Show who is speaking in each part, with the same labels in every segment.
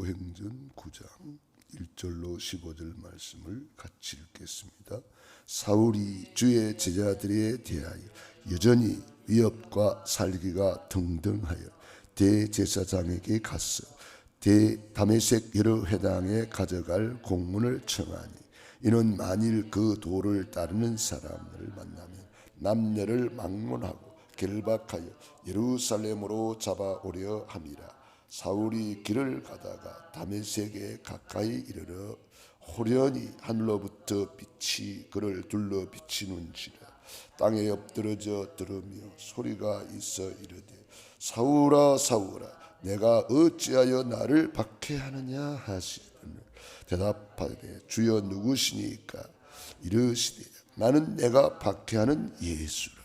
Speaker 1: 사도행전 9장 1절로 15절 말씀을 같이 읽겠습니다. 사울이 주의 제자들에 대하여 여전히 위협과 살기가 등등하여 대제사장에게 가서 다메섹 여러 회당에 가져갈 공문을 청하니, 이는 만일 그 도를 따르는 사람을 만나면 남녀를 막론하고 결박하여 예루살렘으로 잡아오려 함이라. 사울이 길을 가다가 다메섹에 가까이 이르러 호련히 하늘로부터 빛이 그를 둘러 비치는지라. 땅에 엎드러져 들으며 소리가 있어 이르되, 사울아 사울아, 내가 어찌하여 나를 박해하느냐 하시더니 대답하되, 주여 누구시니까? 이르시되, 나는 내가 박해하는 예수라.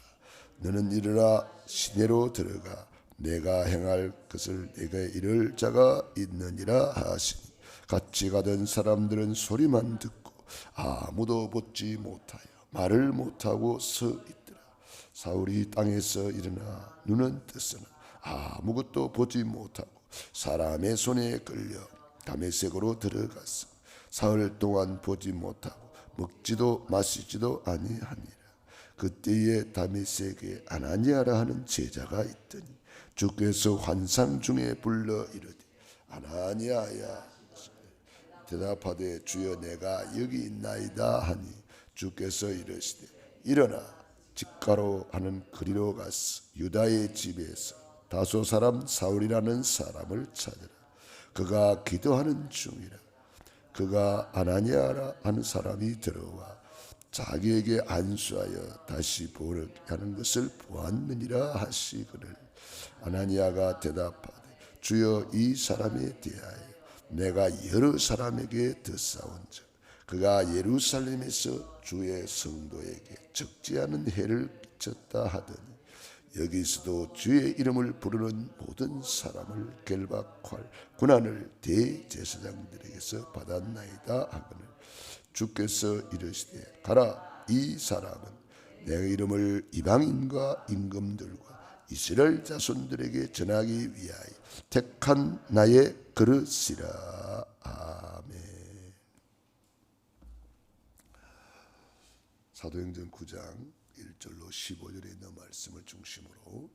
Speaker 1: 너는 이르라 시내로 들어가 내가 행할 것을 내게 이를 자가 있느니라 하시니, 같이 가던 사람들은 소리만 듣고 아무도 보지 못하여 말을 못하고 서 있더라. 사울이 땅에서 일어나 눈은 떴으나 아무것도 보지 못하고 사람의 손에 끌려 다메섹으로 들어갔어. 사흘 동안 보지 못하고 먹지도 마시지도 아니하니라. 그때에 다메섹에 아나니아라 하는 제자가 있더니 주께서 환상 중에 불러 이르되, 아나니아야. 대답하되, 주여 내가 여기 있나이다 하니, 주께서 이르시되, 일어나 직가로 하는 거리로 가서 유다의 집에서 다소 사람 사울이라는 사람을 찾으라. 그가 기도하는 중이라. 그가 아나니아라 하는 사람이 들어와 자기에게 안수하여 다시 보게 하는 것을 보았느니라 하시거늘. 아나니아가 대답하되, 주여 이 사람에 대하여 내가 여러 사람에게 듣사온즉 그가 예루살렘에서 주의 성도에게 적지 않은 해를 끼쳤다 하더니, 여기서도 주의 이름을 부르는 모든 사람을 결박할 고난을 대제사장들에게서 받았나이다 하거늘. 주께서 이르시되, 가라. 이 사람은 내 이름을 이방인과 임금들과 이스라엘 자손들에게 전하기 위하여 택한 나의 그릇이라. 아멘. 사도행전 9장 1절로 15절에 있는 말씀을 중심으로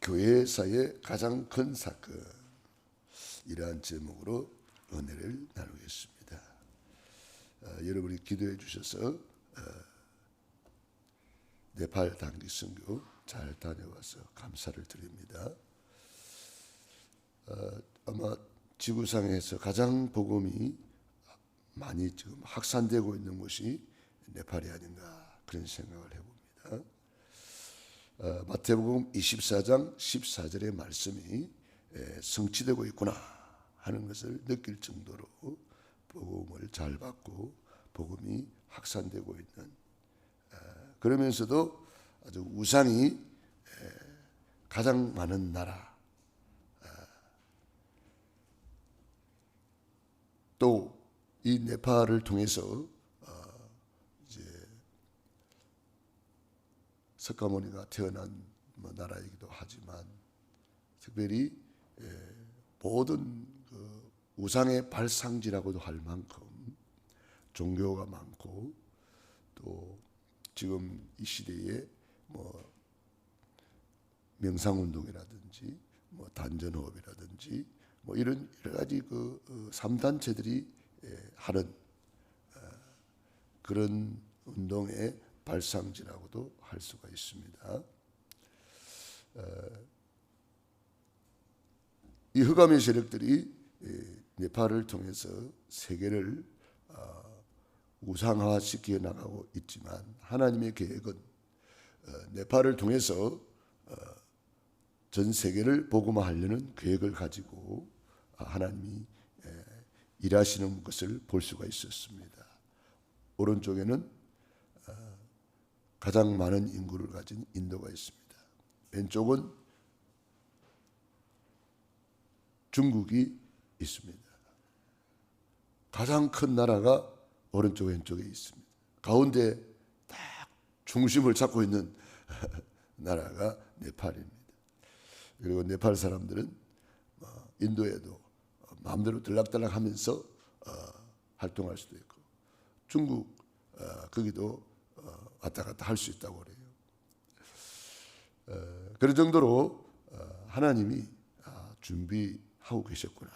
Speaker 1: 교회사의 가장 큰 사건, 이러한 제목으로 은혜를 나누겠습니다. 여러분이 기도해 주셔서 네팔 단기 선교 잘 다녀와서 감사를 드립니다. 아마 지구상에서 가장 복음이 많이 지금 확산되고 있는 곳이 네팔이 아닌가, 그런 생각을 해봅니다. 마태복음 24장 14절의 말씀이 성취되고 있구나 하는 것을 느낄 정도로 복음을 잘 받고 복음이 확산되고 있는, 그러면서도 아주 우상이 가장 많은 나라, 또 이 네팔을 통해서 이제 석가모니가 태어난 나라이기도 하지만, 특별히 모든 그 우상의 발상지라고도 할 만큼 종교가 많고, 또 지금 이 시대에 명상운동이라든지 단전호흡이라든지 이런 여러 가지 그 3단체들이 하는 그런 운동의 발상지라고도 할 수가 있습니다. 이 흑암의 세력들이 네팔을 통해서 세계를 우상화시켜 나가고 있지만, 하나님의 계획은 네팔을 통해서 전 세계를 복음화하려는 계획을 가지고 하나님이 일하시는 것을 볼 수가 있었습니다. 오른쪽에는 가장 많은 인구를 가진 인도가 있습니다. 왼쪽은 중국이 있습니다. 가장 큰 나라가 오른쪽 왼쪽에 있습니다. 가운데 딱 중심을 잡고 있는 나라가 네팔입니다. 그리고 네팔 사람들은 인도에도 마음대로 들락달락하면서 활동할 수도 있고, 중국 거기도 왔다 갔다 할 수 있다고 그래요. 그런 정도로 하나님이 준비하고 계셨구나.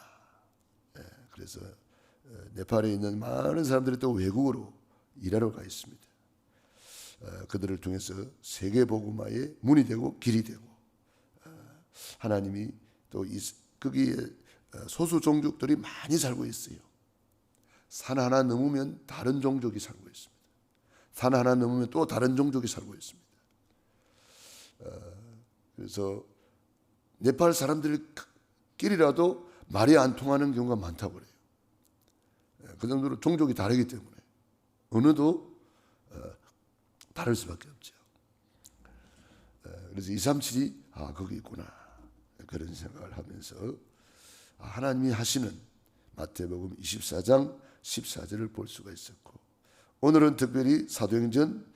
Speaker 1: 그래서 네팔에 있는 많은 사람들이 또 외국으로 일하러 가 있습니다. 그들을 통해서 세계 복음화의 문이 되고 길이 되고, 하나님이 또 거기에 소수 종족들이 많이 살고 있어요. 산 하나 넘으면 다른 종족이 살고 있습니다. 산 하나 넘으면 또 다른 종족이 살고 있습니다. 그래서 네팔 사람들끼리라도 말이 안 통하는 경우가 많다고 그래요. 그 정도로 종족이 다르기 때문에 언어도 다를 수밖에 없죠. 그래서 237이 거기 있구나, 그런 생각을 하면서 하나님이 하시는 마태복음 24장 14절을 볼 수가 있었고, 오늘은 특별히 사도행전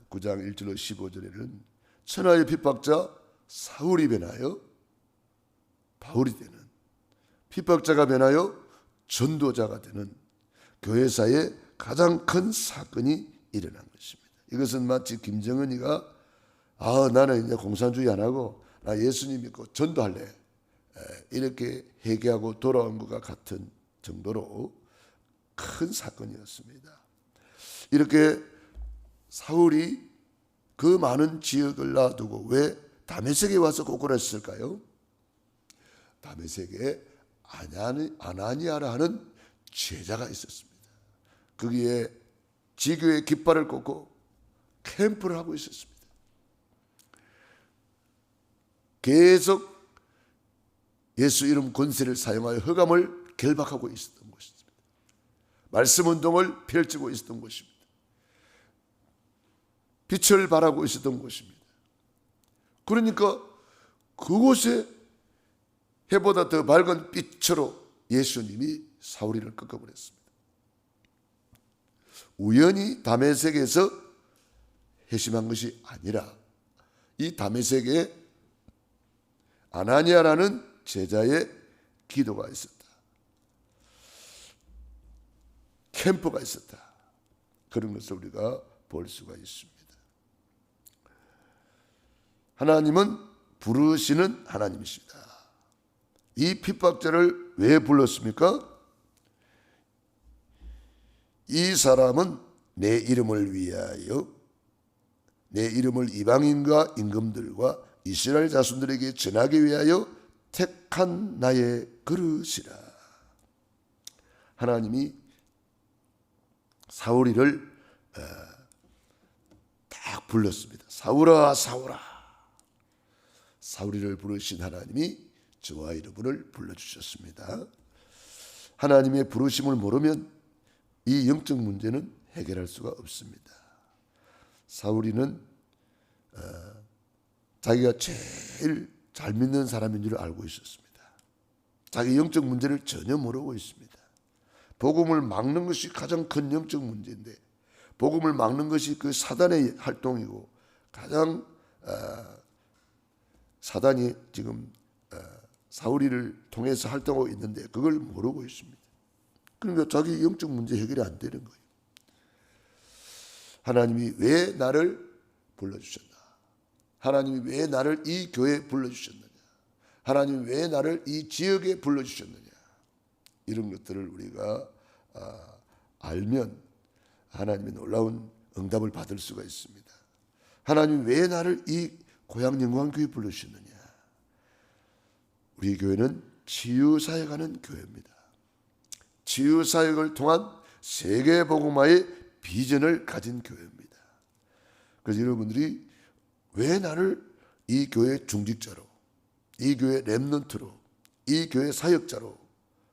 Speaker 1: 9장 1절로 15절에는 천하의 핍박자 사울이 변하여 바울이 되는, 핍박자가 변하여 전도자가 되는 교회사의 가장 큰 사건이 일어난 것입니다. 이것은 마치 김정은이가 나는 이제 공산주의 안 하고 나 예수님 믿고 전도할래, 이렇게 회개하고 돌아온 것과 같은 정도로 큰 사건이었습니다. 이렇게 사울이 그 많은 지역을 놔두고 왜 다메섹에 와서 고꾸라졌을까요? 다메섹에 아나니아라 하는 제자가 있었습니다. 거기에 지교의 깃발을 꽂고 캠프를 하고 있었습니다. 계속 예수 이름 권세를 사용하여 흑암을 결박하고 있었던 것입니다. 말씀 운동을 펼치고 있었던 것입니다. 빛을 발하고 있었던 것입니다. 그러니까 그곳에 해보다 더 밝은 빛으로 예수님이 사울이를 꺾어버렸습니다. 우연히 다메섹에서 회심한 것이 아니라 이 다메섹에 아나니아라는 제자의 기도가 있었다, 캠프가 있었다, 그런 것을 우리가 볼 수가 있습니다. 하나님은 부르시는 하나님이십니다. 이 핍박자를 왜 불렀습니까? 이 사람은 내 이름을 위하여, 내 이름을 이방인과 임금들과 이스라엘 자손들에게 전하기 위하여 택한 나의 그릇이라. 하나님이 사울이를 딱 불렀습니다. 사울아 사울아. 사울이를 부르신 하나님이 저와 여러분을 불러주셨습니다. 하나님의 부르심을 모르면 이 영적 문제는 해결할 수가 없습니다. 사울이는 자기가 제일 잘 믿는 사람인 줄 알고 있었습니다. 자기 영적 문제를 전혀 모르고 있습니다. 복음을 막는 것이 가장 큰 영적 문제인데, 복음을 막는 것이 그 사단의 활동이고, 가장 사단이 지금 사울이를 통해서 활동하고 있는데 그걸 모르고 있습니다. 그러니까 자기 영적 문제 해결이 안 되는 거예요. 하나님이 왜 나를 불러주셨나? 하나님이 왜 나를 이 교회에 불러주셨느냐? 하나님이 왜 나를 이 지역에 불러주셨느냐? 이런 것들을 우리가 알면 하나님의 놀라운 응답을 받을 수가 있습니다. 하나님이 왜 나를 이 고향 영광교회에 불러주셨느냐? 우리 교회는 치유사역하는 교회입니다. 치유사역을 통한 세계복음화의 비전을 가진 교회입니다. 그래서 여러분들이 왜 나를 이 교회 중직자로, 이 교회 렘넌트로, 이 교회 사역자로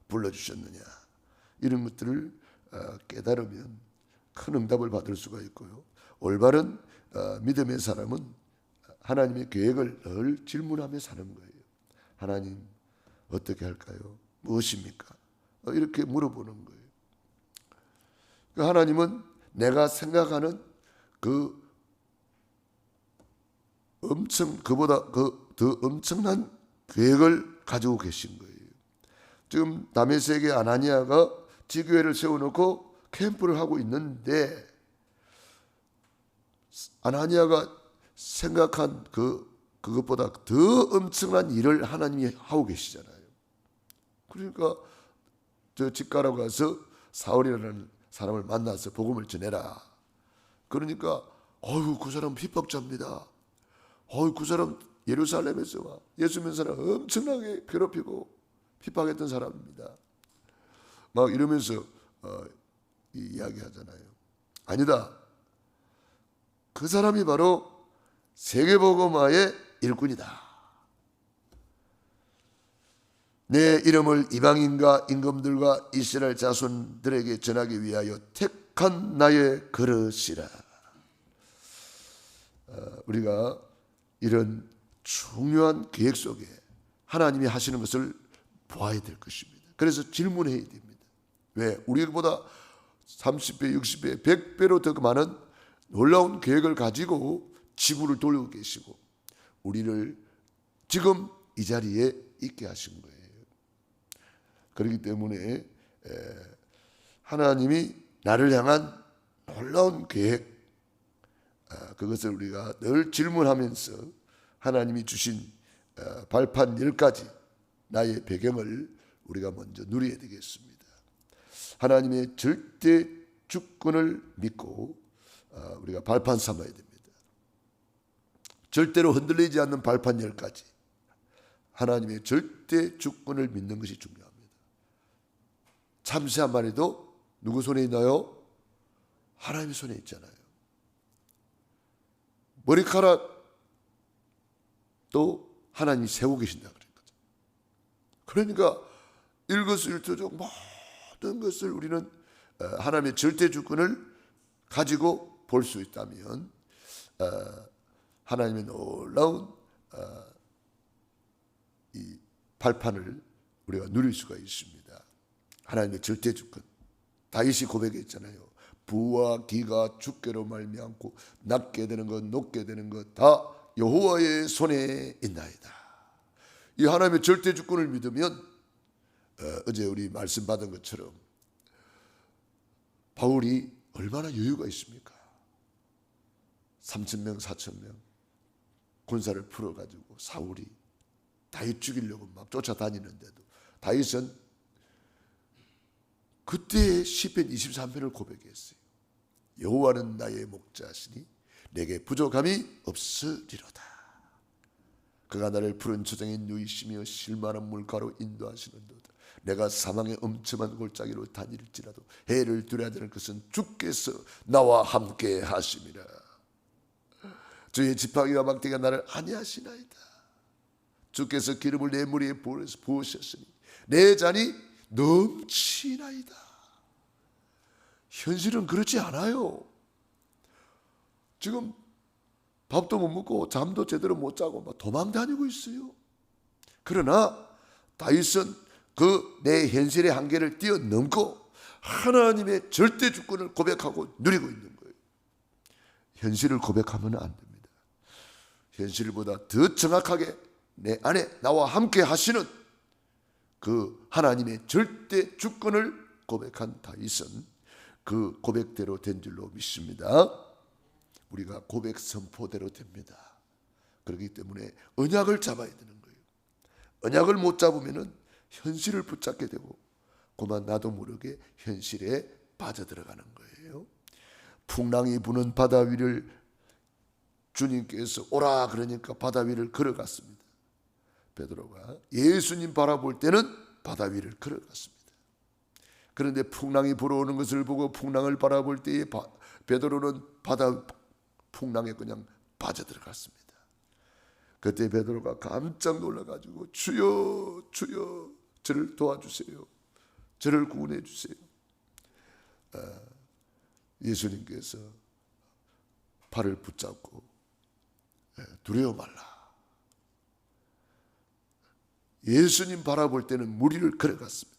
Speaker 1: 불러주셨느냐, 이런 것들을 깨달으면 큰 응답을 받을 수가 있고요. 올바른 믿음의 사람은 하나님의 계획을 늘 질문하며 사는 거예요. 하나님 어떻게 할까요? 무엇입니까? 이렇게 물어보는 거예요. 하나님은 내가 생각하는 그보다 더 엄청난 계획을 가지고 계신 거예요. 지금 다메섹의 아나니아가 지교회를 세워놓고 캠프를 하고 있는데 아나니아가 생각한 그것보다 더 엄청난 일을 하나님이 하고 계시잖아요. 그러니까 저 집가라고 가서 사울이라는 사람을 만나서 복음을 전해라. 그러니까 그 사람 핍박자입니다. 그 사람 예루살렘에서 예수 믿는 사람 엄청나게 괴롭히고 핍박했던 사람입니다. 막 이러면서 이야기하잖아요. 아니다. 그 사람이 바로 세계복음화의 일꾼이다. 내 이름을 이방인과 임금들과 이스라엘 자손들에게 전하기 위하여 택한 나의 그릇이라. 우리가 이런 중요한 계획 속에 하나님이 하시는 것을 보아야 될 것입니다. 그래서 질문해야 됩니다. 왜? 우리보다 30배, 60배, 100배로 더 많은 놀라운 계획을 가지고 지구를 돌리고 계시고 우리를 지금 이 자리에 있게 하신 거예요. 그렇기 때문에 하나님이 나를 향한 놀라운 계획, 그것을 우리가 늘 질문하면서 하나님이 주신 발판 10가지 나의 배경을 우리가 먼저 누려야 되겠습니다. 하나님의 절대 주권을 믿고 우리가 발판 삼아야 됩니다. 절대로 흔들리지 않는 발판 10가지. 하나님의 절대 주권을 믿는 것이 중요합니다. 참새 한 마리도 누구 손에 있나요? 하나님의 손에 있잖아요. 머리카락도 하나님이 세우고 계신다 그런 거죠. 그러니까 일거수일투족 모든 것을 우리는 하나님의 절대 주권을 가지고 볼 수 있다면 하나님의 놀라운 이 발판을 우리가 누릴 수가 있습니다. 하나님의 절대 주권. 다윗이 고백했잖아요. 부와 기가 주께로 말미암고 낮게 되는 것 높게 되는 것 다 여호와의 손에 있나이다. 이 하나님의 절대 주권을 믿으면 어제 우리 말씀 받은 것처럼 바울이 얼마나 여유가 있습니까? 3,000명 4,000명 군사를 풀어가지고 사울이 다윗 죽이려고 막 쫓아다니는데도 다윗은 그때 시편 23편을 고백했어요. 여호와는 나의 목자시니 내게 부족함이 없으리로다. 그가 나를 푸른 초장에 누이시며 실만한 물가로 인도하시는도다. 내가 사망의 엄청한 골짜기로 다닐지라도 해를 두려야 되는 것은 주께서 나와 함께 하심이라. 주의 지팡이와 막대기가 나를 안위하시나이다. 주께서 기름을 내 머리에 부으셨으니 내 잔이 넘치나이다. 현실은 그렇지 않아요. 지금 밥도 못 먹고 잠도 제대로 못 자고 막 도망 다니고 있어요. 그러나 다윗은 그 내 현실의 한계를 뛰어넘고 하나님의 절대 주권을 고백하고 누리고 있는 거예요. 현실을 고백하면 안 됩니다. 현실보다 더 정확하게 내 안에 나와 함께 하시는 그 하나님의 절대 주권을 고백한 다윗은 그 고백대로 된 줄로 믿습니다. 우리가 고백 선포대로 됩니다. 그렇기 때문에 언약을 잡아야 되는 거예요. 언약을 못 잡으면 현실을 붙잡게 되고 그만 나도 모르게 현실에 빠져들어가는 거예요. 풍랑이 부는 바다 위를 주님께서 오라 그러니까 바다 위를 걸어갔습니다. 베드로가 예수님 바라볼 때는 바다 위를 걸어갔습니다. 그런데 풍랑이 불어오는 것을 보고 풍랑을 바라볼 때에 베드로는 바다 풍랑에 그냥 빠져들어갔습니다. 그때 베드로가 깜짝 놀라가지고 주여 주여 저를 도와주세요. 저를 구원해 주세요. 예수님께서 발을 붙잡고 두려워 말라. 예수님 바라볼 때는 물 위를 걸어갔습니다.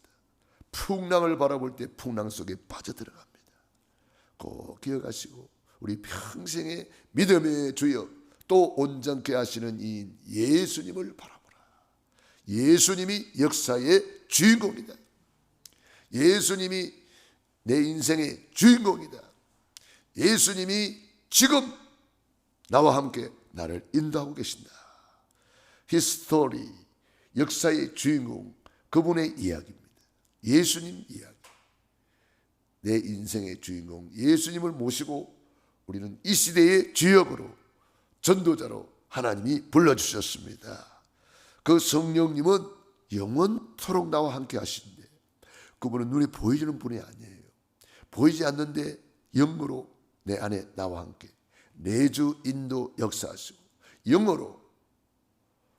Speaker 1: 풍랑을 바라볼 때 풍랑 속에 빠져들어갑니다. 꼭 기억하시고 우리 평생의 믿음의 주여 또 온전케 하시는 이 예수님을 바라보라. 예수님이 역사의 주인공이다. 예수님이 내 인생의 주인공이다. 예수님이 지금 나와 함께 나를 인도하고 계신다. 히스토리, 역사의 주인공, 그분의 이야기입니다. 예수님 이야기. 내 인생의 주인공 예수님을 모시고 우리는 이 시대의 주역으로, 전도자로 하나님이 불러주셨습니다. 그 성령님은 영원토록 나와 함께 하시는데, 그분은 눈에 보이지는 분이 아니에요. 보이지 않는데 영으로 내 안에 나와 함께 내주 인도 역사하시고, 영어로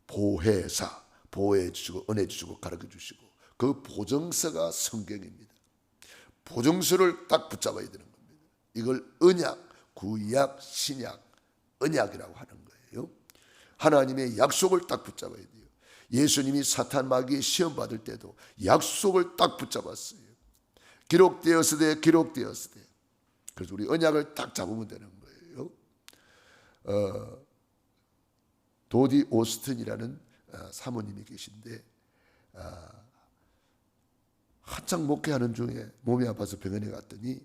Speaker 1: 보혜사, 보호해 주시고 은혜 주시고 가르쳐 주시고, 그 보증서가 성경입니다. 보증서를 딱 붙잡아야 되는 겁니다. 이걸 언약, 구약, 신약, 언약이라고 하는 거예요. 하나님의 약속을 딱 붙잡아야 돼요. 예수님이 사탄 마귀의 시험 받을 때도 약속을 딱 붙잡았어요. 기록되었으되 기록되었으되. 그래서 우리 언약을 딱 잡으면 되는 거예요. 도디 오스틴이라는 사모님이 계신데, 한창 목회하는 중에 몸이 아파서 병원에 갔더니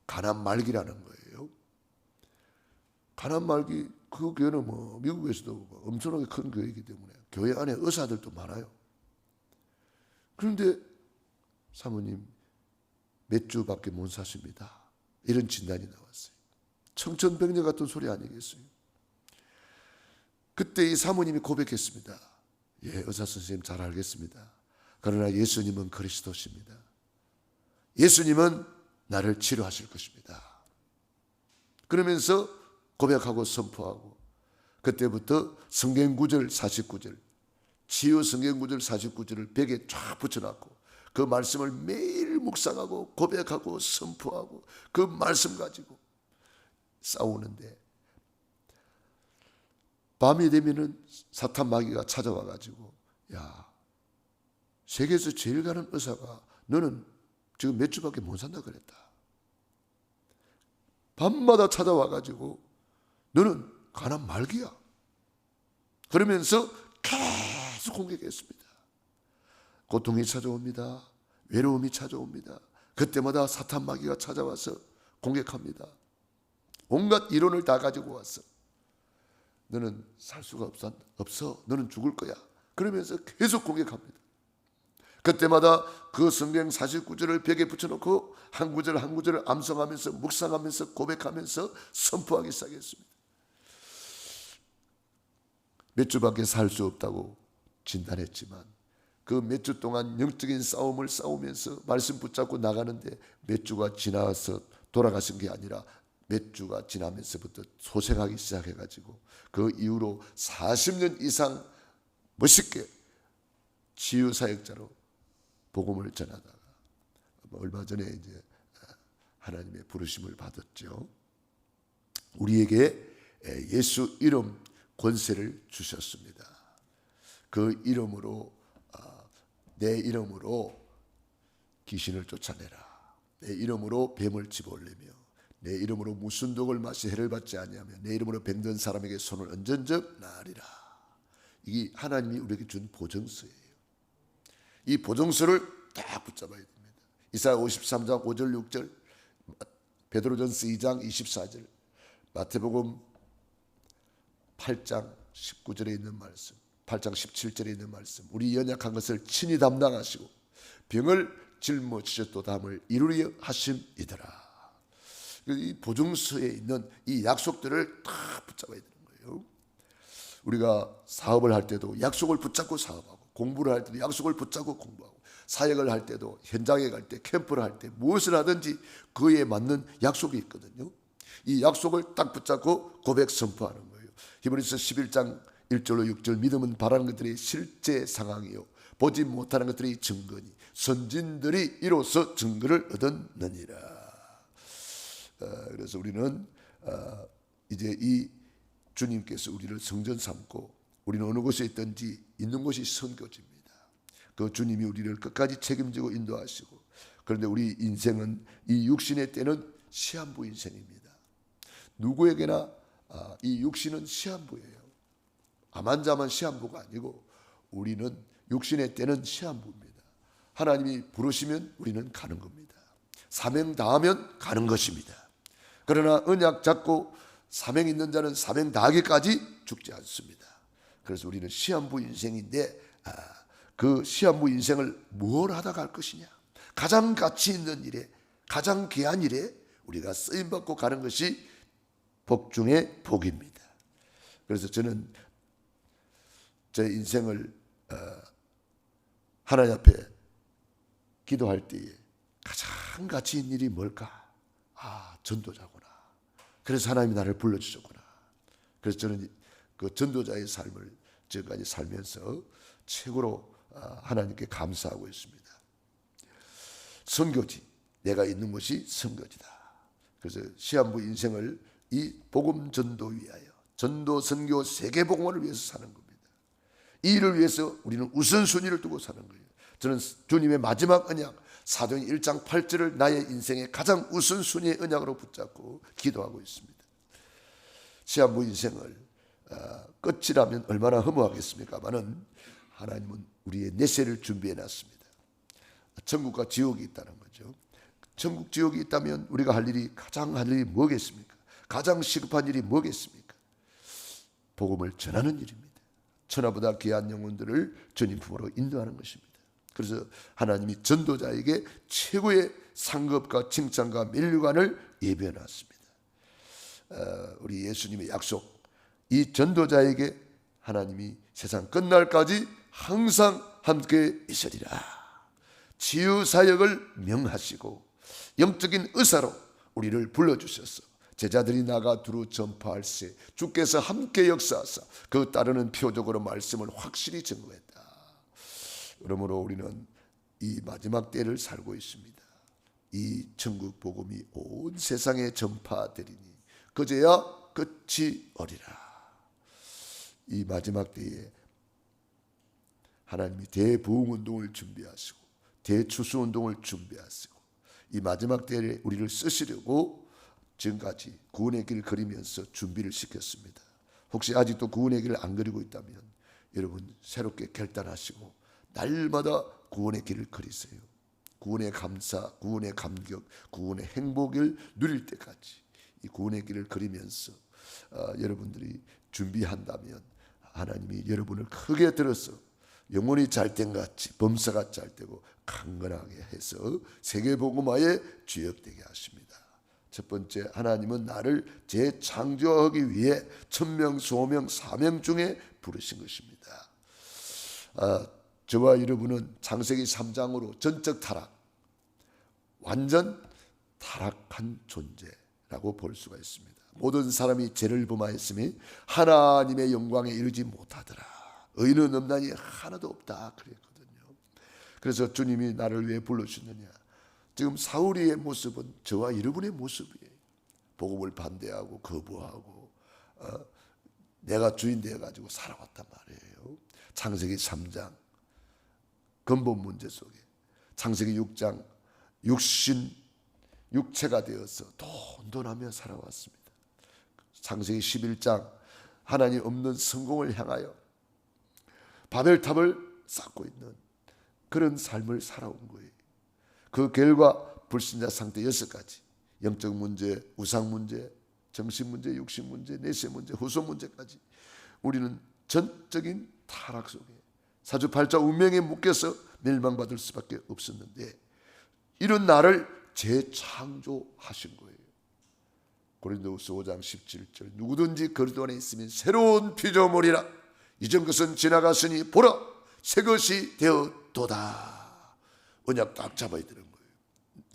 Speaker 1: 간암 말기라는 거예요. 간암 말기, 그 교회는 뭐 미국에서도 엄청나게 큰 교회이기 때문에 교회 안에 의사들도 많아요. 그런데 사모님 몇 주밖에 못 사십니다. 이런 진단이 나왔어요. 청천벽력 같은 소리 아니겠어요? 그때 이 사모님이 고백했습니다. 예, 의사 선생님 잘 알겠습니다. 그러나 예수님은 그리스도십니다. 예수님은 나를 치료하실 것입니다. 그러면서 고백하고 선포하고, 그때부터 성경 구절 49절, 치유 성경 구절 49절을 벽에 쫙 붙여놨고, 그 말씀을 매일 묵상하고 고백하고 선포하고 그 말씀 가지고 싸우는데, 밤이 되면은 사탄 마귀가 찾아와 가지고, 야, 세계에서 제일 가는 의사가 너는 지금 몇 주밖에 못 산다 그랬다. 밤마다 찾아와 가지고 너는 간암 말기야. 그러면서 계속 공격했습니다. 고통이 찾아옵니다. 외로움이 찾아옵니다. 그때마다 사탄 마귀가 찾아와서 공격합니다. 온갖 이론을 다 가지고 왔어. 너는 살 수가 없어. 너는 죽을 거야. 그러면서 계속 공격합니다. 그때마다 그 성경 49절을 벽에 붙여놓고 한 구절 한 구절을 암송하면서 묵상하면서 고백하면서 선포하기 시작했습니다. 몇 주밖에 살 수 없다고 진단했지만, 그 몇 주 동안 영적인 싸움을 싸우면서 말씀 붙잡고 나가는데, 몇 주가 지나서 돌아가신 게 아니라 몇 주가 지나면서부터 소생하기 시작해가지고, 그 이후로 40년 이상 멋있게 치유사역자로 복음을 전하다가 얼마 전에 이제 하나님의 부르심을 받았죠. 우리에게 예수 이름 권세를 주셨습니다. 그 이름으로, 내 이름으로 귀신을 쫓아내라. 내 이름으로 뱀을 집어올리며, 내 이름으로 무슨 독을 마시 해를 받지 아니하며, 내 이름으로 병든 사람에게 손을 얹은 적 나으리라. 이게 하나님이 우리에게 준 보증서예요. 이 보증서를 딱 붙잡아야 됩니다. 이사야 53장 5절 6절, 베드로전서 2장 24절, 마태복음 8장 19절에 있는 말씀, 8장 17절에 있는 말씀, 우리 연약한 것을 친히 담당하시고 병을 짊어지셨도 담을 이루려 하심이더라. 이 보증서에 있는 이 약속들을 다 붙잡아야 되는 거예요. 우리가 사업을 할 때도 약속을 붙잡고 사업하고, 공부를 할 때도 약속을 붙잡고 공부하고, 사역을 할 때도, 현장에 갈 때, 캠프를 할 때, 무엇을 하든지 그에 맞는 약속이 있거든요. 이 약속을 딱 붙잡고 고백 선포하는 거예요. 히브리서 11장 1절로 6절, 믿음은 바라는 것들이 실제 상황이요 보지 못하는 것들이 증거니 선진들이 이로써 증거를 얻었느니라. 그래서 우리는 이제 이 주님께서 우리를 성전 삼고, 우리는 어느 곳에 있든지 있는 곳이 선교지입니다. 그 주님이 우리를 끝까지 책임지고 인도하시고, 그런데 우리 인생은, 이 육신의 때는 시한부 인생입니다. 누구에게나 이 육신은 시한부예요. 암 환자만 시한부가 아니고 우리는 육신의 때는 시한부입니다. 하나님이 부르시면 우리는 가는 겁니다. 사명 다하면 가는 것입니다. 그러나 언약 잡고 사명 있는 자는 사명 다하기까지 죽지 않습니다. 그래서 우리는 시한부 인생인데 그 시한부 인생을 뭘 하다 갈 것이냐, 가장 가치 있는 일에, 가장 귀한 일에 우리가 쓰임받고 가는 것이 복 중의 복입니다. 그래서 저는 제 인생을 하나님 앞에 기도할 때에 가장 가치 있는 일이 뭘까? 전도자구나. 그래서 하나님이 나를 불러주셨구나. 그래서 저는 그 전도자의 삶을 지금까지 살면서 최고로 하나님께 감사하고 있습니다. 선교지, 내가 있는 곳이 선교지다. 그래서 시한부 인생을 이 복음 전도 위하여, 전도 선교 세계복음을 위해서 사는 겁니다. 이 일을 위해서 우리는 우선순위를 두고 사는 거예요. 저는 주님의 마지막 언약 사도행 1장 8절을 나의 인생의 가장 우선순위의 언약으로 붙잡고 기도하고 있습니다. 시한부 인생을 끝이라면 얼마나 허무하겠습니까마는 하나님은 우리의 내세를 준비해 놨습니다. 천국과 지옥이 있다는 거죠. 천국 지옥이 있다면 우리가 가장 할 일이 뭐겠습니까? 가장 시급한 일이 뭐겠습니까? 복음을 전하는 일입니다. 천하보다 귀한 영혼들을 주님 품으로 인도하는 것입니다. 그래서 하나님이 전도자에게 최고의 상급과 칭찬과 면류관을 예비해 놨습니다. 우리 예수님의 약속, 이 전도자에게 하나님이 세상 끝날까지 항상 함께 있으리라. 치유사역을 명하시고 영적인 의사로 우리를 불러주셔서 제자들이 나가 두루 전파할세 주께서 함께 역사하사 그 따르는 표적으로 말씀을 확실히 증거했다. 그러므로 우리는 이 마지막 때를 살고 있습니다. 이 천국 복음이 온 세상에 전파되리니 그제야 끝이 어리라. 이 마지막 때에 하나님이 대부흥운동을 준비하시고 대추수운동을 준비하시고 이 마지막 때에 우리를 쓰시려고 지금까지 구원의 길을 그리면서 준비를 시켰습니다. 혹시 아직도 구원의 길을 안 그리고 있다면 여러분 새롭게 결단하시고 날마다 구원의 길을 그리세요. 구원의 감사, 구원의 감격, 구원의 행복을 누릴 때까지 이 구원의 길을 그리면서 여러분들이 준비한다면 하나님이 여러분을 크게 들어서 영혼이 잘된 같이 범사가 잘되고 강건하게 해서 세계복음화에 주역되게 하십니다. 첫 번째, 하나님은 나를 재창조하기 위해 천명, 소명, 사명 중에 부르신 것입니다. 저와 여러분은 창세기 3장으로 전적 타락, 완전 타락한 존재라고 볼 수가 있습니다. 모든 사람이 죄를 범하였으니 하나님의 영광에 이르지 못하더라. 의는 없나니 하나도 없다 그랬거든요. 그래서 주님이 나를 왜 불러주느냐. 지금 사울이의 모습은 저와 여러분의 모습이에요. 복음을 반대하고 거부하고 내가 주인 되어가지고 살아왔단 말이에요. 창세기 3장 근본 문제 속에 창세기 6장 육체가 되어서 돈돈하며 살아왔습니다. 창세기 11장 하나님 없는 성공을 향하여 바벨탑을 쌓고 있는 그런 삶을 살아온 거예요. 그 결과 불신자 상태 6가지, 영적 문제, 우상 문제, 정신 문제, 육신 문제, 내세 문제, 후손 문제까지 우리는 전적인 타락 속에 사주팔자 운명에 묶여서 멸망받을 수밖에 없었는데 이런 나를 재창조하신 거예요. 고린도후서 5장 17절 누구든지 그리스도 안에 있으면 새로운 피조물이라 이전 것은 지나갔으니 보라 새 것이 되었도다. 언약 딱 잡아야 되는 거예요.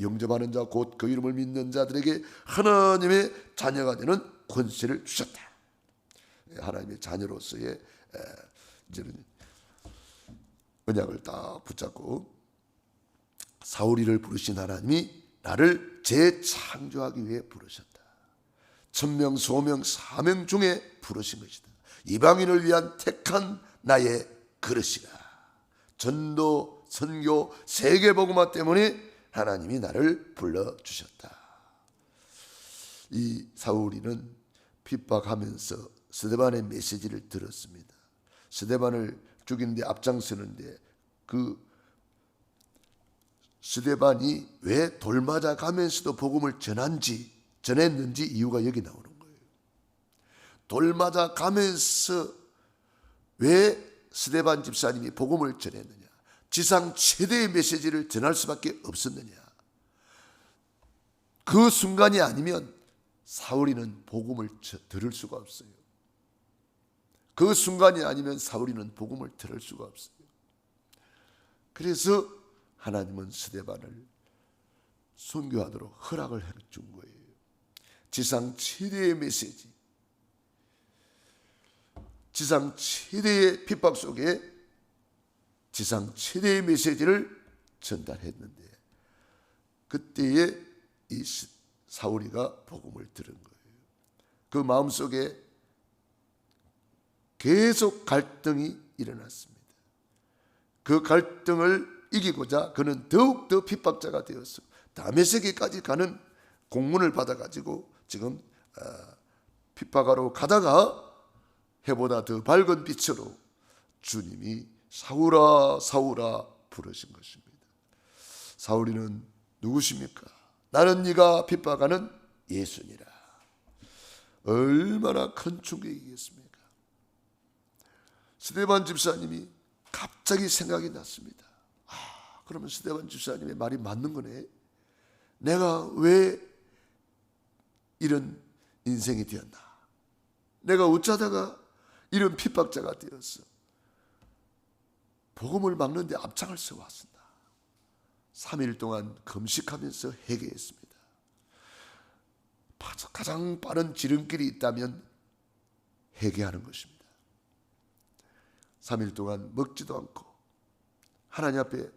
Speaker 1: 영접하는 자 곧 그 이름을 믿는 자들에게 하나님의 자녀가 되는 권세를 주셨다. 하나님의 자녀로서의 이제는 언약을 딱 붙잡고 사울이를 부르신 하나님이 나를 재창조하기 위해 부르셨다. 천명, 소명, 사명 중에 부르신 것이다. 이방인을 위한 택한 나의 그릇이다. 전도, 선교, 세계복음화 때문에 하나님이 나를 불러주셨다. 이 사울이는 핍박하면서 스데반의 메시지를 들었습니다. 스데반을 죽이는데 앞장서는데 그 스데반이 왜 돌맞아 가면서도 복음을 전했는지 이유가 여기 나오는 거예요. 돌맞아 가면서 왜 스데반 집사님이 복음을 전했느냐? 지상 최대의 메시지를 전할 수밖에 없었느냐? 그 순간이 아니면 사울이는 복음을 들을 수가 없어요. 그 순간이 아니면 사울이는 복음을 들을 수가 없어요. 그래서 하나님은 스데반을 선교하도록 허락을 해준 거예요. 지상 최대의 메시지, 지상 최대의 핍박 속에 지상 최대의 메시지를 전달했는데, 그때에 이 사울이가 복음을 들은 거예요. 그 마음속에 계속 갈등이 일어났습니다. 그 갈등을 이기고자 그는 더욱더 핍박자가 되어서 다메섹에까지 가는 공문을 받아가지고 지금 핍박하러 가다가 해보다 더 밝은 빛으로 주님이 사울아 사울아 부르신 것입니다. 사울이는 누구십니까? 나는 네가 핍박하는 예수니라. 얼마나 큰 충격이겠습니까? 스데반 집사님이 갑자기 생각이 났습니다. 그러면 스데반 집사님의 말이 맞는 거네. 내가 왜 이런 인생이 되었나? 내가 어쩌다가 이런 핍박자가 되었어? 복음을 막는데 앞장을 서왔습니다. 3일 동안 금식하면서 회개했습니다. 가장 빠른 지름길이 있다면 회개하는 것입니다. 3일 동안 먹지도 않고 하나님 앞에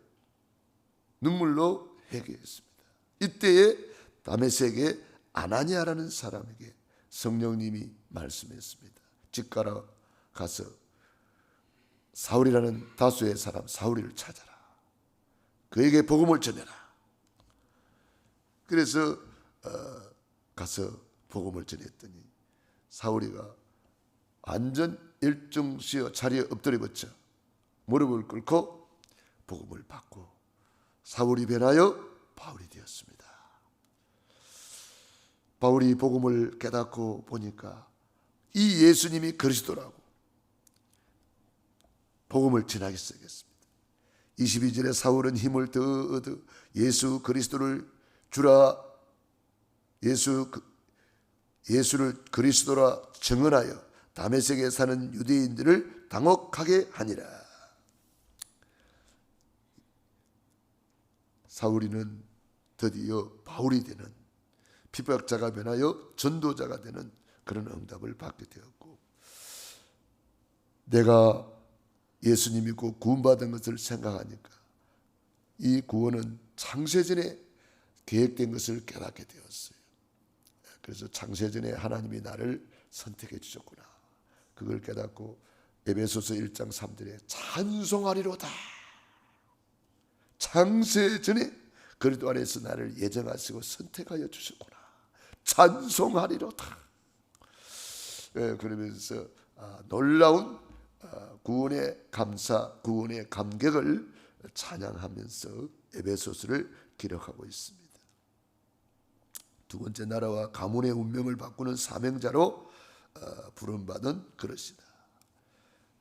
Speaker 1: 눈물로 회개했습니다. 이때에 다메섹의 아나니아라는 사람에게 성령님이 말씀했습니다. 집가라 가서 사울이라는 다수의 사람 사울이를 찾아라. 그에게 복음을 전해라. 그래서 가서 복음을 전했더니 사울이가 완전 일중시어 자리에 엎드려 버쳐 무릎을 꿇고 복음을 받고 사울이 변하여 바울이 되었습니다. 바울이 복음을 깨닫고 보니까 이 예수님이 그리스도라고 복음을 전하기 시작했습니다. 22절에 사울은 힘을 더 얻어 예수 그리스도를 주라, 예수를 그리스도라 증언하여 다메섹에 사는 유대인들을 당혹하게 하니라. 사울이는 드디어 바울이 되는, 핍박자가 변하여 전도자가 되는 그런 응답을 받게 되었고, 내가 예수님 믿고 구원받은 것을 생각하니까 이 구원은 창세전에 계획된 것을 깨닫게 되었어요. 그래서 창세전에 하나님이 나를 선택해 주셨구나. 그걸 깨닫고 에베소서 1장 3절에 찬송하리로다. 창세전에 그리스도 안에서 나를 예정하시고 선택하여 주셨구나. 찬송하리로다. 그러면서 놀라운 구원의 감사, 구원의 감격을 찬양하면서 에베소서를 기록하고 있습니다. 두 번째, 나라와 가문의 운명을 바꾸는 사명자로 부름받은 그릇이다.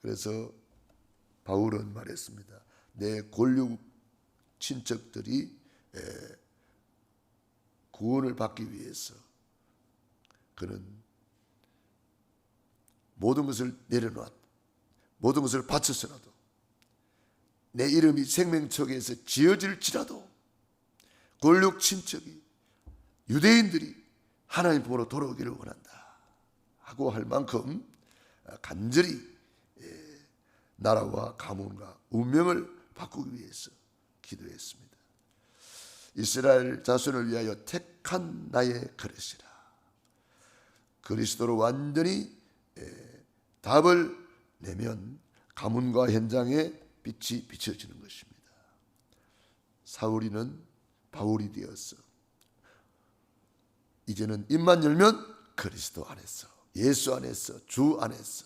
Speaker 1: 그래서 바울은 말했습니다. 내 골육 친척들이 구원을 받기 위해서 그는 모든 것을 내려놓았다. 모든 것을 바쳐서라도 내 이름이 생명책에서 지어질지라도 골육 친척이, 유대인들이 하나님 보러 돌아오기를 원한다 하고 할 만큼 간절히 나라와 가문과 운명을 바꾸기 위해서 기도했습니다. 이스라엘 자손을 위하여 택한 나의 그릇이라. 그리스도로 완전히 답을 내면 가문과 현장에 빛이 비춰지는 것입니다. 사울이는 바울이 되었어. 이제는 입만 열면 그리스도 안에서, 예수 안에서, 주 안에서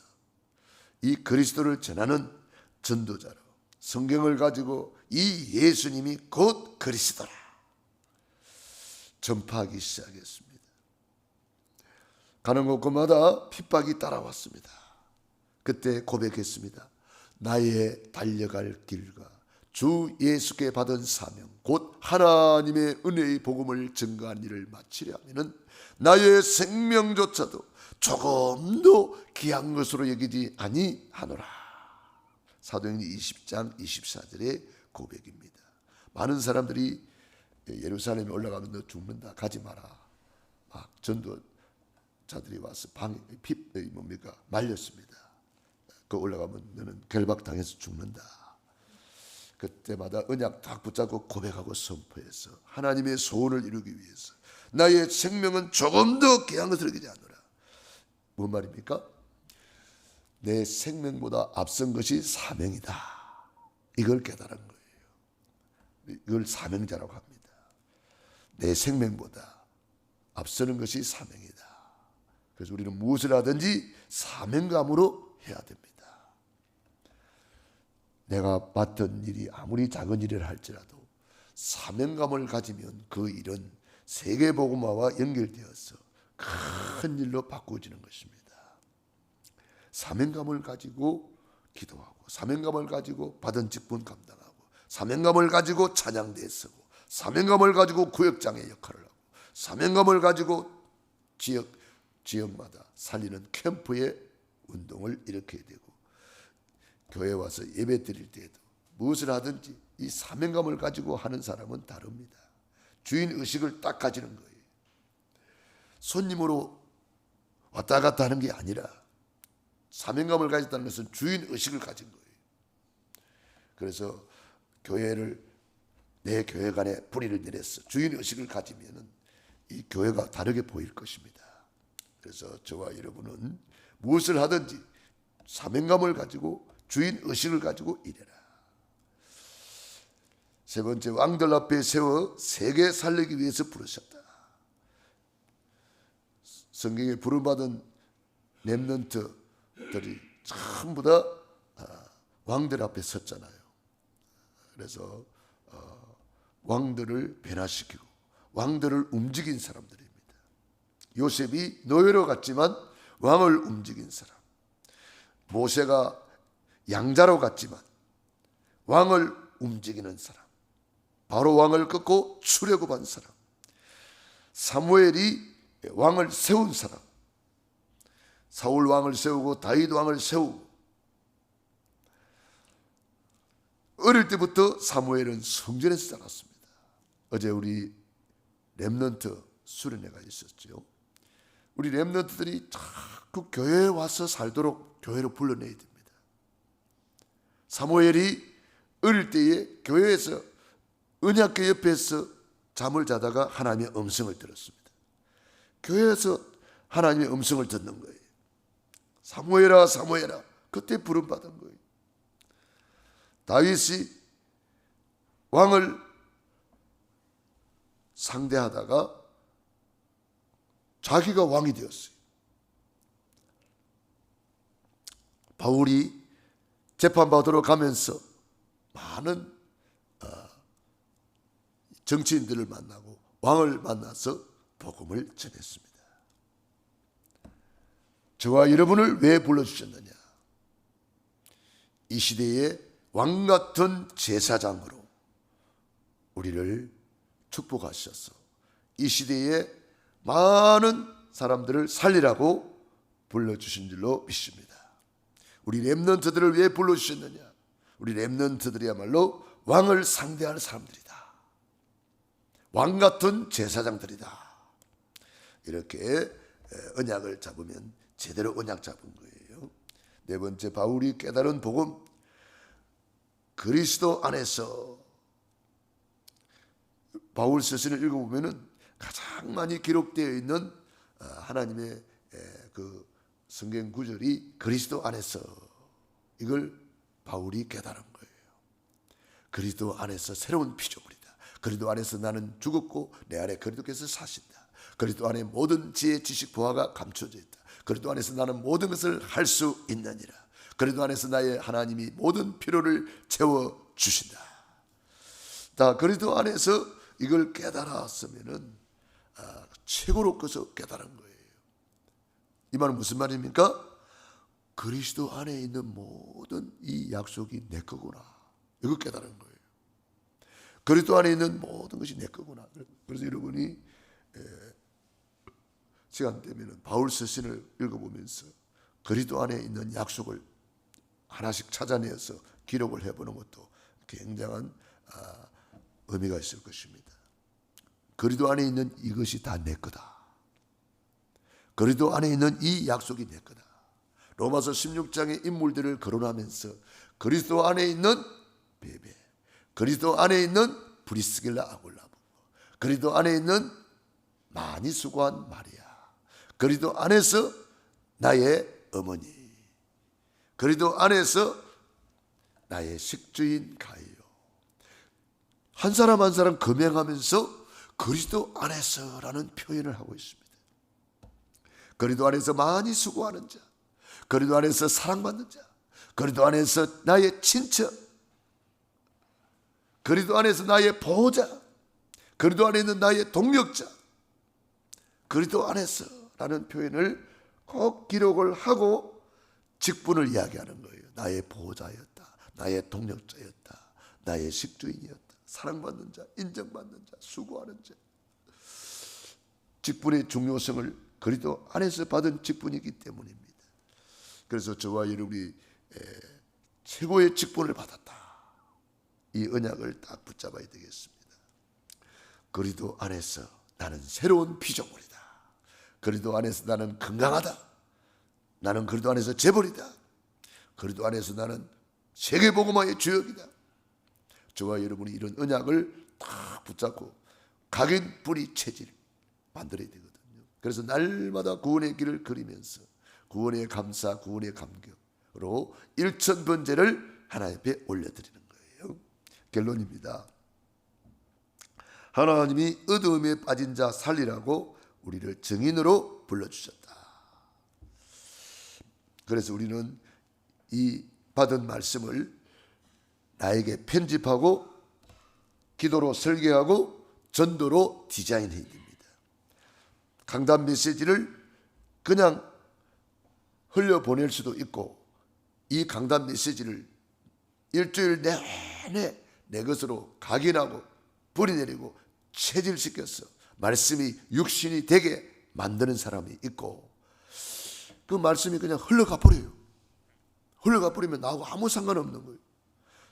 Speaker 1: 이 그리스도를 전하는 전도자로 성경을 가지고 이 예수님이 곧 그리스도라 전파하기 시작했습니다. 가는 곳곳마다 핍박이 따라왔습니다. 그때 고백했습니다. 나의 달려갈 길과 주 예수께 받은 사명 곧 하나님의 은혜의 복음을 증거한 일을 마치려 하면은 나의 생명조차도 조금도 귀한 것으로 여기지 아니하노라. 사도행전 20장 24절의 고백입니다. 많은 사람들이 예루살렘에 올라가면 너 죽는다 가지 마라. 막 전도자들이 와서 말렸습니다. 그 올라가면 너는 결박당해서 죽는다. 그때마다 언약 딱 붙잡고 고백하고 선포해서 하나님의 소원을 이루기 위해서 나의 생명은 조금 더 귀한 것을 여기지 않노라. 뭔 말입니까? 내 생명보다 앞선 것이 사명이다. 이걸 깨달은 거예요. 이걸 사명자라고 합니다. 내 생명보다 앞서는 것이 사명이다. 그래서 우리는 무엇을 하든지 사명감으로 해야 됩니다. 내가 맡은 일이 아무리 작은 일이라 할지라도 사명감을 가지면 그 일은 세계복음화와 연결되어서 큰 일로 바꾸어지는 것입니다. 사명감을 가지고 기도하고 사명감을 가지고 받은 직분 감당하고 사명감을 가지고 찬양대에 서고 사명감을 가지고 구역장의 역할을 하고 사명감을 가지고 지역마다 살리는 캠프의 운동을 일으켜야 되고 교회 와서 예배 드릴 때에도 무엇을 하든지 이 사명감을 가지고 하는 사람은 다릅니다. 주인의식을 딱 가지는 거예요. 손님으로 왔다 갔다 하는 게 아니라 사명감을 가졌다는 것은 주인의식을 가진 거예요. 그래서 내 교회관에 뿌리를 내렸어. 주인의식을 가지면 이 교회가 다르게 보일 것입니다. 그래서 저와 여러분은 무엇을 하든지 사명감을 가지고 주인의식을 가지고 일해라. 세 번째, 왕들 앞에 세워 세계 살리기 위해서 부르셨다. 성경에 부름받은 렘넌트들이 전부 다 왕들 앞에 섰잖아요. 그래서 왕들을 변화시키고 왕들을 움직인 사람들입니다. 요셉이 노예로 갔지만 왕을 움직인 사람, 모세가 양자로 갔지만 왕을 움직이는 사람, 바로 왕을 꺾고 출애굽한 사람, 사무엘이 왕을 세운 사람, 사울 왕을 세우고 다윗 왕을 세우고 어릴 때부터 사무엘은 성전에서 자랐습니다. 어제 우리 렘넌트 수련회가 있었죠. 우리 렘넌트들이 자꾸 교회에 와서 살도록 교회로 불러내야 됩니다. 사무엘이 어릴 때에 교회에서 언약궤 옆에서 잠을 자다가 하나님의 음성을 들었습니다. 교회에서 하나님의 음성을 듣는 거예요. 사무엘아 사무엘아, 그때 부름받은 거예요. 다윗이 왕을 상대하다가 자기가 왕이 되었어요. 바울이 재판받으러 가면서 많은 정치인들을 만나고 왕을 만나서 복음을 전했습니다. 저와 여러분을 왜 불러주셨느냐? 이 시대에 왕같은 제사장으로 우리를 축복하셔서 이 시대에 많은 사람들을 살리라고 불러주신 줄로 믿습니다. 우리 렘넌트들을 왜 불러주셨느냐? 우리 렘넌트들이야말로 왕을 상대하는 사람들이다. 왕같은 제사장들이다. 이렇게 언약을 잡으면 제대로 언약 잡은 거예요. 네 번째, 바울이 깨달은 복음, 그리스도 안에서. 바울 서신을 읽어보면 가장 많이 기록되어 있는 하나님의 그 성경 구절이 그리스도 안에서, 이걸 바울이 깨달은 거예요. 그리스도 안에서 새로운 피조물이다. 그리스도 안에서 나는 죽었고 내 안에 그리스도께서 사신다. 그리스도 안에 모든 지혜, 지식, 보화가 감춰져 있다. 그리스도 안에서 나는 모든 것을 할 수 있느니라. 그리스도 안에서 나의 하나님이 모든 필요를 채워주신다. 자, 그리스도 안에서 이걸 깨달았으면은 최고로 커서 깨달은 거예요. 이 말은 무슨 말입니까? 그리스도 안에 있는 모든 이 약속이 내 거구나. 이거 깨달은 거예요. 그리스도 안에 있는 모든 것이 내 거구나. 그래서 여러분이 시간 되면 바울 서신을 읽어보면서 그리스도 안에 있는 약속을 하나씩 찾아내서 기록을 해보는 것도 굉장한 의미가 있을 것입니다. 그리스도 안에 있는 이것이 다 내 거다. 그리스도 안에 있는 이 약속이 내 거다. 로마서 16장의 인물들을 거론하면서 그리스도 안에 있는 베베, 그리스도 안에 있는 브리스길라 아굴라, 그리스도 안에 있는 많이 수고한 마리아, 그리스도 안에서 나의 어머니, 그리스도 안에서 나의 식주인 가이요. 한 사람 한 사람 금행하면서 그리스도 안에서라는 표현을 하고 있습니다. 그리스도 안에서 많이 수고하는 자, 그리스도 안에서 사랑받는 자, 그리스도 안에서 나의 친척, 그리스도 안에서 나의 보호자, 그리스도 안에 있는 나의 동력자, 그리스도 안에서라는 표현을 꼭 기록을 하고 직분을 이야기하는 거예요. 나의 보호자였다, 나의 동력자였다, 나의 식주인이었다, 사랑받는 자, 인정받는 자, 수고하는 자. 직분의 중요성을 그리스도 안에서 받은 직분이기 때문입니다. 그래서 저와 여러분이 최고의 직분을 받았다. 이 언약을 딱 붙잡아야 되겠습니다. 그리스도 안에서 나는 새로운 피조물이다. 그리스도 안에서 나는 건강하다. 나는 그리스도 안에서 재벌이다. 그리스도 안에서 나는 세계복음화의 주역이다. 저와 여러분이 이런 언약을 다 붙잡고 각인 뿌리 체질 만들어야 되거든요. 그래서 날마다 구원의 길을 그리면서 구원의 감사, 구원의 감격으로 일천번제를 하나님 앞에 올려드리는 거예요. 결론입니다. 하나님이 어두움에 빠진 자 살리라고 우리를 증인으로 불러주셨다. 그래서 우리는 이 받은 말씀을 나에게 편집하고 기도로 설계하고 전도로 디자인해야 됩니다. 강단 메시지를 그냥 흘려보낼 수도 있고 이 강단 메시지를 일주일 내내 내 것으로 각인하고 뿌리내리고 체질시켜서 말씀이 육신이 되게 만드는 사람이 있고 그 말씀이 그냥 흘러가 버려요. 흘러가 버리면 나하고 아무 상관없는 거예요.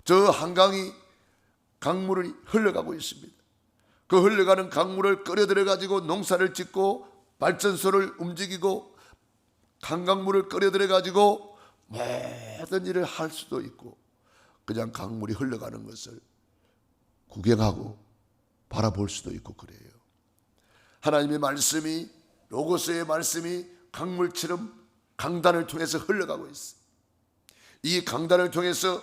Speaker 1: 저 한강이 강물이 흘러가고 있습니다. 그 흘러가는 강물을 끌어들여 가지고 농사를 짓고 발전소를 움직이고 강강물을 끌어들여 가지고 모든 일을 할 수도 있고 그냥 강물이 흘러가는 것을 구경하고 바라볼 수도 있고 그래요. 하나님의 말씀이 로고스의 말씀이 강물처럼 강단을 통해서 흘러가고 있어. 이 강단을 통해서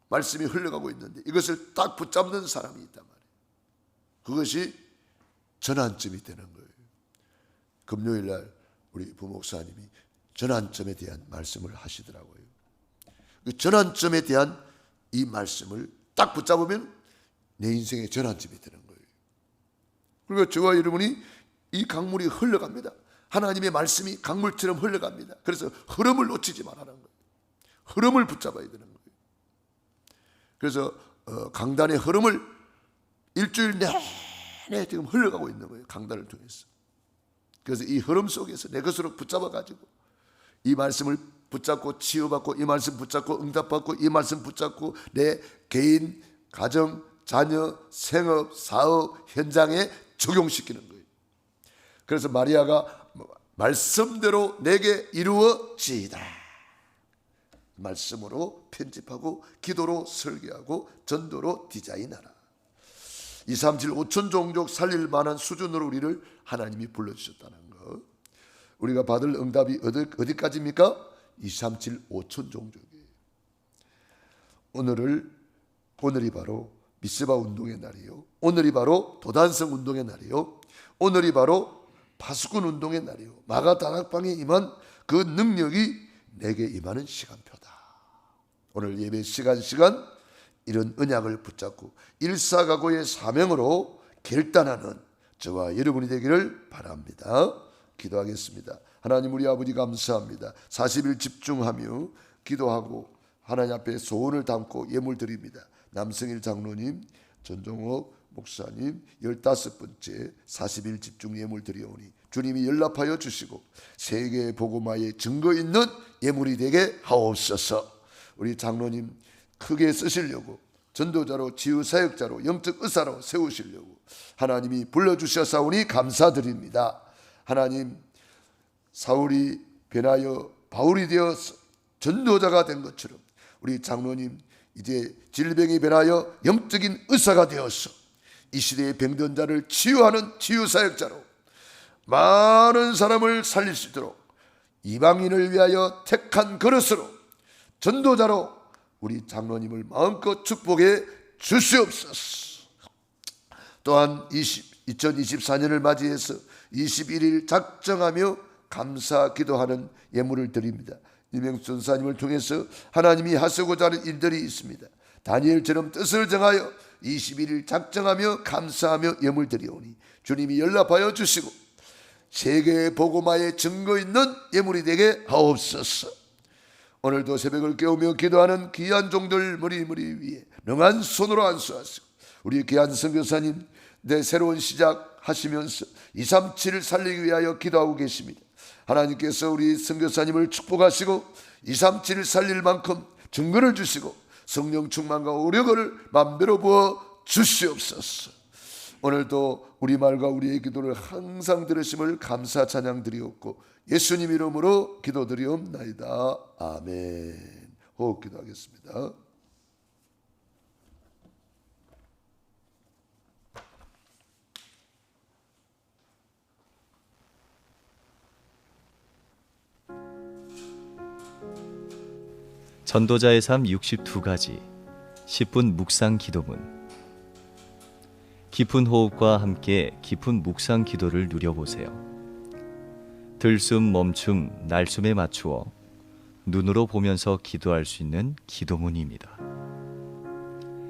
Speaker 1: 말씀이 흘러가고 있는데 이것을 딱 붙잡는 사람이 있단 말이에요. 그것이 전환점이 되는 거예요. 금요일 날 우리 부목사님이 전환점에 대한 말씀을 하시더라고요. 그 전환점에 대한 이 말씀을 딱 붙잡으면 내 인생의 전환점이 되는 거예요. 그러니까 저와 여러분이 이 강물이 흘러갑니다. 하나님의 말씀이 강물처럼 흘러갑니다. 그래서 흐름을 놓치지 말라는 거예요. 흐름을 붙잡아야 되는 거예요. 그래서 강단의 흐름을 일주일 내내 지금 흘러가고 있는 거예요. 강단을 통해서. 그래서 이 흐름 속에서 내 것으로 붙잡아가지고 이 말씀을 붙잡고 치유받고 이 말씀 붙잡고 응답받고 이 말씀 붙잡고 내 개인, 가정, 자녀, 생업, 사업, 현장에 적용시키는 거예요. 그래서 마리아가 말씀대로 내게 이루어지이다. 말씀으로 편집하고 기도로 설계하고 전도로 디자인하라. 2, 3, 7, 5천 종족 살릴 만한 수준으로 우리를 하나님이 불러주셨다는 것. 우리가 받을 응답이 어디까지입니까? 2, 3, 7, 5천 종족이에요. 오늘이 바로 미스바 운동의 날이요. 오늘이 바로 도단성 운동의 날이요. 오늘이 바로 파수꾼 운동의 날이요. 마가 다락방에 임한 그 능력이 내게 임하는 시간표다. 오늘 예배 시간 이런 언약을 붙잡고 일사각오의 사명으로 결단하는 저와 여러분이 되기를 바랍니다. 기도하겠습니다. 하나님 우리 아버지 감사합니다. 40일 집중하며 기도하고 하나님 앞에 소원을 담고 예물 드립니다. 남성일 장로님, 전종옥 목사님 15번째 40일 집중 예물 드리오니 주님이 연락하여 주시고 세계의 복음화에 증거 있는 예물이 되게 하옵소서. 우리 장로님 크게 쓰시려고 전도자로 치유사역자로 영적 의사로 세우시려고 하나님이 불러주셨사오니 감사드립니다. 하나님 사울이 변하여 바울이 되어서 전도자가 된 것처럼 우리 장로님 이제 질병이 변하여 영적인 의사가 되어서 이 시대의 병든 자를 치유하는 치유사역자로 많은 사람을 살릴 수 있도록 이방인을 위하여 택한 그릇으로 전도자로 우리 장로님을 마음껏 축복해 주시옵소서. 또한 2024년을 맞이해서 21일 작정하며 감사 기도하는 예물을 드립니다. 이명수 전사님을 통해서 하나님이 하시고자 하는 일들이 있습니다. 다니엘처럼 뜻을 정하여 21일 작정하며 감사하며 예물 드리오니 주님이 연락하여 주시고 세계의 복음화에 증거 있는 예물이 되게 하옵소서. 오늘도 새벽을 깨우며 기도하는 귀한 종들 머리 위에 능한 손으로 안수하시고 우리 귀한 선교사님 내 새로운 시작 하시면서 237을 살리기 위하여 기도하고 계십니다. 하나님께서 우리 선교사님을 축복하시고 237을 살릴 만큼 증거를 주시고 성령 충만과 오력을 맘대로 부어 주시옵소서. 오늘도 우리 말과 우리의 기도를 항상 들으심을 감사 찬양 드리옵고 예수님 이름으로 기도드리옵나이다. 아멘. 호흡 기도하겠습니다.
Speaker 2: 전도자의 삶 62가지 10분 묵상 기도문. 깊은 호흡과 함께 깊은 묵상 기도를 누려보세요. 들숨 멈춤 날숨에 맞추어 눈으로 보면서 기도할 수 있는 기도문입니다.